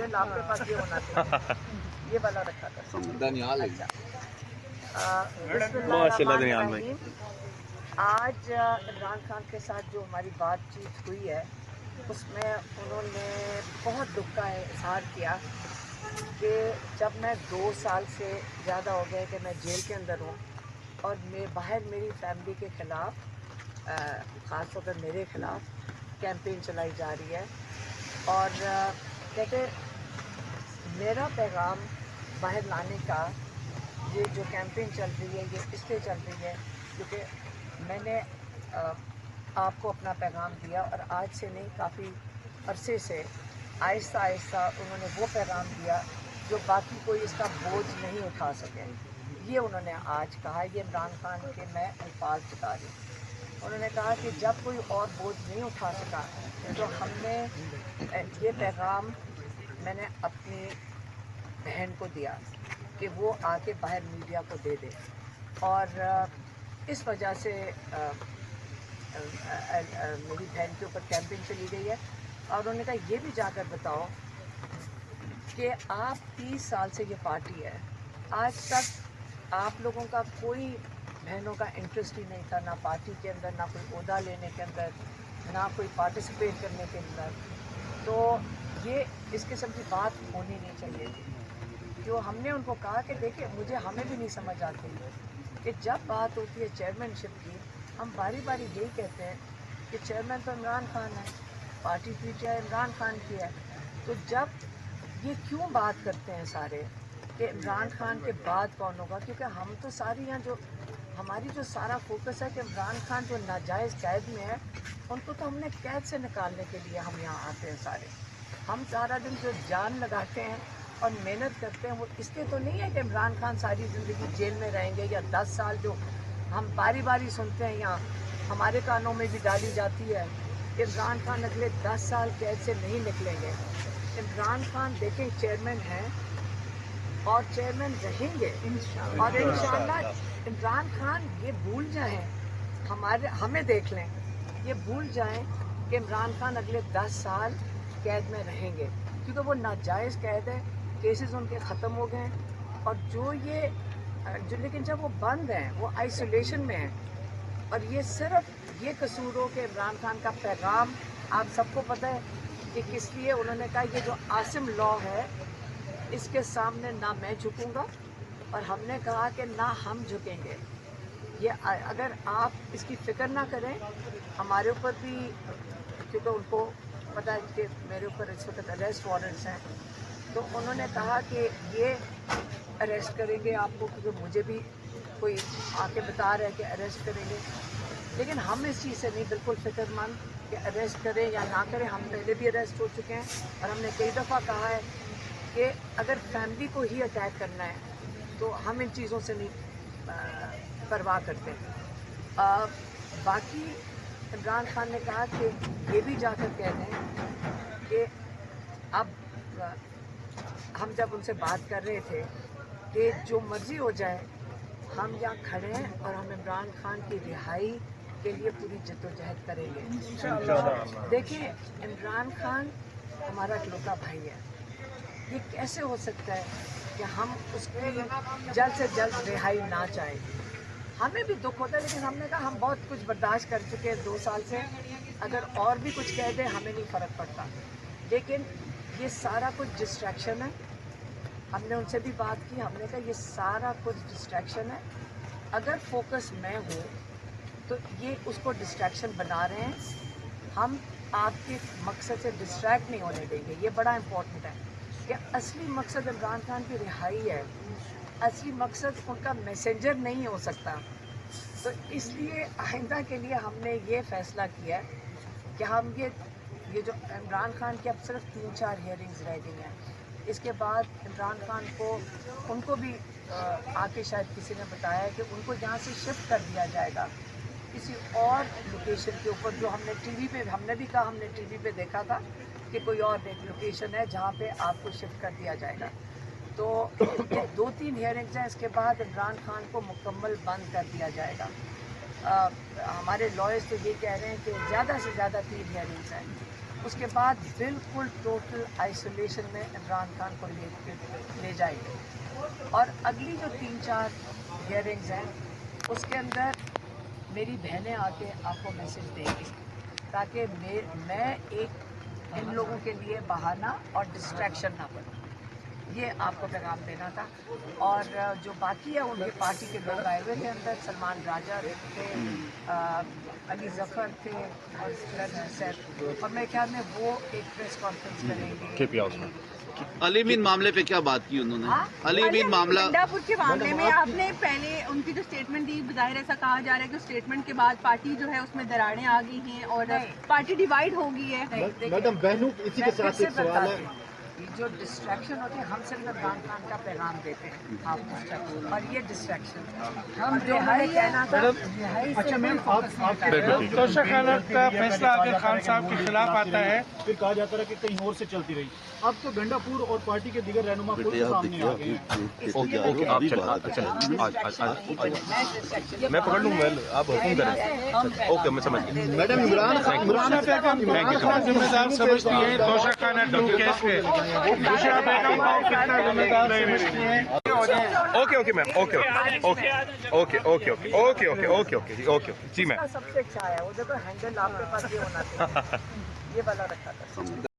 Mobile आपके पास ये होना चाहिए, ये वाला रखा कर। दनियाल बिस्मिल्लाहिर्रहमानिर्रहीम। आज इमरान खान के साथ जो हमारी बातचीत हुई है उसमें उन्होंने बहुत दुख का इजहार किया कि जब मैं 2 साल से ज़्यादा हो गए कि मैं जेल के अंदर हूँ और बाहर मेरी फैमिली के ख़िलाफ़ ख़ास तौर पर मेरे ख़िलाफ़ कैंपेन चलाई जा रही है और कहते मेरा पैगाम बाहर लाने का ये जो कैंपेन चल रही है ये इसलिए चल रही है क्योंकि मैंने आपको अपना पैगाम दिया और आज से नहीं काफ़ी अरसे से आहिस्ता आहिस्ता उन्होंने वो पैगाम दिया जो बाकी कोई इसका बोझ नहीं उठा सके। ये उन्होंने आज कहा, ये इमरान खान के मैं अल्फाज बता रही हूँ। उन्होंने कहा कि जब कोई और बोझ नहीं उठा सका तो हमने ये पैगाम मैंने अपनी बहन को दिया कि वो आके बाहर मीडिया को दे दे और इस वजह से मेरी बहन के ऊपर कैंपेन चली गई है और उन्होंने कहा ये भी जाकर बताओ कि आप 30 साल से ये पार्टी है, आज तक आप लोगों का कोई बहनों का इंटरेस्ट ही नहीं था, ना पार्टी के अंदर, ना कोई ओहदा लेने के अंदर, ना कोई पार्टिसिपेट करने के अंदर। तो ये इस किस्म की बात होनी नहीं चाहिए थी। जो हमने उनको कहा कि देखिए हमें भी नहीं समझ आती कि जब बात होती है चेयरमैनशिप की, हम बारी बारी यही कहते हैं कि चेयरमैन तो इमरान खान है, पार्टी पीटीआई इमरान खान की है। तो जब ये क्यों बात करते हैं सारे कि इमरान खान के बाद कौन होगा, क्योंकि हम तो सारी यहाँ जो हमारी जो सारा फोकस है कि इमरान खान जो नाजायज़ कैद में है उनको तो हमने कैद से निकालने के लिए हम यहाँ आते हैं सारे। हम सारा दिन जो जान लगाते हैं और मेहनत करते हैं वो इसलिए तो नहीं है कि इमरान खान सारी ज़िंदगी जेल में रहेंगे या 10 साल जो हम बारी बारी सुनते हैं यहाँ हमारे कानों में भी डाली जाती है कि इमरान खान अगले 10 साल कैद से नहीं निकलेंगे। इमरान खान देखें चेयरमैन हैं और चेयरमैन रहेंगे और इंशाअल्लाह इमरान खान ये भूल जाएं, हमें देख लें, ये भूल जाएं कि इमरान खान अगले 10 साल कैद में रहेंगे क्योंकि वो नाजायज़ कैद है, केसेस उनके ख़त्म हो गए हैं और लेकिन जब वो बंद हैं, वो आइसोलेशन में हैं और ये सिर्फ ये कसूर हो कि इमरान खान का पैगाम आप सबको पता है कि किस लिए उन्होंने कहा ये जो आसिम लॉ है इसके सामने ना मैं झुकूंगा और हमने कहा कि ना हम झुकेंगे। ये अगर आप इसकी फ़िक्र ना करें हमारे ऊपर भी, क्योंकि उनको पता है कि मेरे ऊपर इस वक्त अरेस्ट वारंट्स हैं, तो उन्होंने कहा कि ये अरेस्ट करेंगे आपको क्योंकि मुझे भी कोई आके बता रहा है कि अरेस्ट करेंगे, लेकिन हम इस चीज़ से नहीं बिल्कुल फ़िक्रमंद कि अरेस्ट करें या ना करें। हम पहले भी अरेस्ट हो चुके हैं और हमने कई दफ़ा कहा है कि अगर फैमिली को ही अटैक करना है तो हम इन चीज़ों से नहीं परवाह करते। बाकी इमरान खान ने कहा कि ये भी जाकर कह दें कि अब हम जब उनसे बात कर रहे थे कि जो मर्ज़ी हो जाए हम यहाँ खड़े हैं और हम इमरान खान की रिहाई के लिए पूरी जद्दोजहद करेंगे। देखिए इमरान खान हमारा इकलौता भाई है, ये कैसे हो सकता है कि हम उसकी जल्द से जल्द रिहाई ना चाहें। हमें भी दुख होता है लेकिन हमने कहा हम बहुत कुछ बर्दाश्त कर चुके हैं 2 साल से, अगर और भी कुछ कह दें हमें नहीं फ़र्क पड़ता, लेकिन ये सारा कुछ डिस्ट्रैक्शन है। हमने उनसे भी बात की, हमने कहा ये सारा कुछ डिस्ट्रैक्शन है, अगर फोकस मैं हूँ तो ये उसको डिस्ट्रैक्शन बना रहे हैं। हम आपके मकसद से डिस्ट्रैक्ट नहीं होने देंगे, ये बड़ा इम्पोर्टेंट है कि असली मकसद इमरान खान की रिहाई है, असली मकसद उनका मैसेंजर नहीं हो सकता। तो इसलिए आइंदा के लिए हमने ये फ़ैसला किया कि हम ये जो इमरान खान की अब सिर्फ 3-4 हियरिंग्स रह गई हैं, इसके बाद इमरान खान को उनको भी आके शायद किसी ने बताया कि उनको यहाँ से शिफ्ट कर दिया जाएगा किसी और लोकेशन के ऊपर, जो हमने टीवी पे देखा था कि कोई और एक लोकेशन है जहाँ पे आपको शिफ्ट कर दिया जाएगा। तो ये 2-3 हियरिंग्स हैं, इसके बाद इमरान खान को मुकम्मल बंद कर दिया जाएगा। हमारे लॉयर्स तो ये कह रहे हैं कि ज़्यादा से ज़्यादा 3 हियरिंग्स हैं اس کے بعد بالکل ٹوٹل آئسولیشن میں عمران خان کو لے جائیں گے. اور اگلی جو 3-4 ہیئرنگز ہیں اس کے اندر میری بہنیں آ کے آپ کو میسج دیں گی تاکہ میں ایک ان لوگوں کے لیے بہانہ اور ڈسٹریکشن نہ بنوں. یہ آپ کو پیغام دینا تھا. اور جو باقی ہے ان کی پارٹی کے لوگ آئے ہوئے تھے اندر، سلمان راجہ تھے، علی ظفر تھے اور اور میرے خیال میں وہ ایک پریس کانفرنس کریں گے. علی امین معاملے پہ کیا بات کی انہوں نے؟ علی امین معاملہ گنڈاپور کے معاملے میں آپ نے پہلے ان کی جو اسٹیٹمنٹ دی، بظاہر ایسا کہا جا رہا ہے کہ اسٹیٹمنٹ کے بعد پارٹی جو ہے اس میں دراڑیں آ گئی ہیں اور پارٹی ڈیوائڈ ہو گئی ہے. میڈم بہنوں اسی کے ساتھ ایک سوال ہے. جو ڈسٹریکشن ہوتی ہے ہم صرف عمران خان کا پیغام دیتے ہیں آپ اور یہ ڈسٹریکشن ہم جو ہمیں کہنا تھا. اچھا میم توشہ خانہ کا فیصلہ اگر خان صاحب کے خلاف آتا ہے پھر کہا جاتا ہے کہ کہیں اور سے چلتی رہی. اب تو گنڈا پور اور پارٹی کے دیگر رہنما خود سامنے آ گئے ہیں. میں پکڑ لوں گا، آپ حکم کریں. اوکے میں سمجھ گیا. میڈم عمران خان ذمہ دار سمجھتی ہے توشہ خانہ کیس پہ بشرا بیگم کو کتنا ذمہ دار سمجھتی ہیں؟ اوکے میم اوکے جی میم. سب سے اچھا ہے وہ دیکھو ہینڈل آپ کے پاس یہ ہونا چاہیے، یہ والا رکھا تھا.